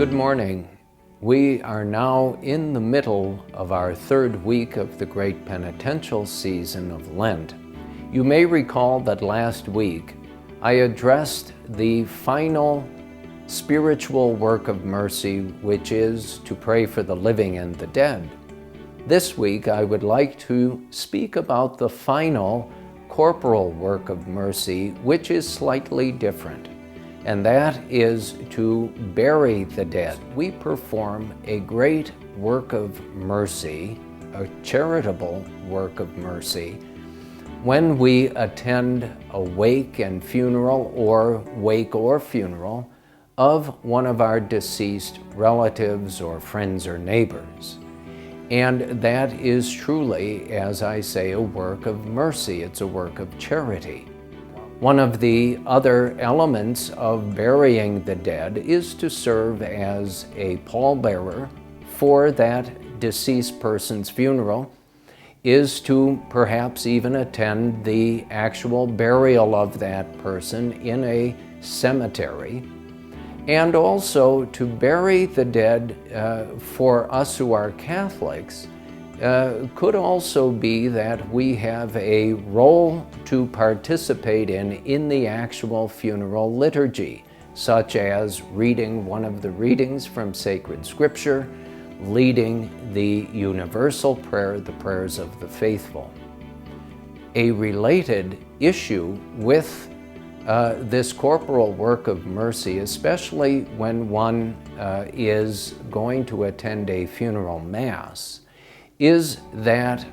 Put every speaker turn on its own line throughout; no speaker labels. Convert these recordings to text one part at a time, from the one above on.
Good morning. We are now in the middle of our third week of the great penitential season of Lent. You may recall that last week I addressed the final spiritual work of mercy, which is to pray for the living and the dead. This week I would like to speak about the final corporal work of mercy, which is slightly different, and that is to bury the dead. We perform a great work of mercy, a charitable work of mercy, when we attend a wake and funeral or funeral of one of our deceased relatives or friends or neighbors. And that is truly, as I say, a work of mercy. It's a work of charity. One of the other elements of burying the dead is to serve as a pallbearer for that deceased person's funeral, is to perhaps even attend the actual burial of that person in a cemetery, and also to bury the dead for us who are Catholics could also be that we have a role to participate in the actual funeral liturgy, such as reading one of the readings from sacred scripture, leading the universal prayer, the prayers of the faithful. A related issue with this corporal work of mercy, especially when one is going to attend a funeral mass, is that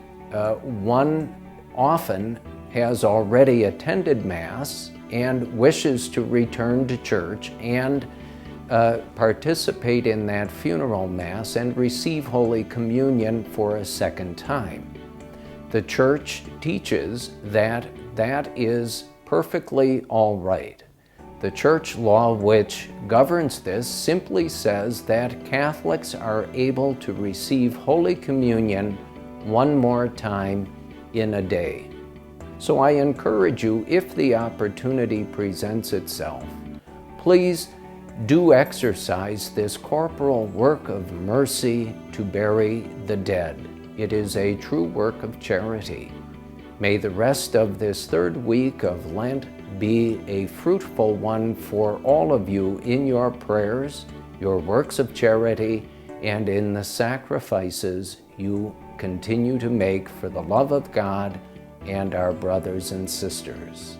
one often has already attended Mass and wishes to return to church and participate in that funeral Mass and receive Holy Communion for a second time. The Church teaches that that is perfectly all right. The church law which governs this simply says that Catholics are able to receive Holy Communion one more time in a day. So I encourage you, if the opportunity presents itself, please do exercise this corporal work of mercy to bury the dead. It is a true work of charity. May the rest of this third week of Lent be a fruitful one for all of you in your prayers, your works of charity, and in the sacrifices you continue to make for the love of God and our brothers and sisters.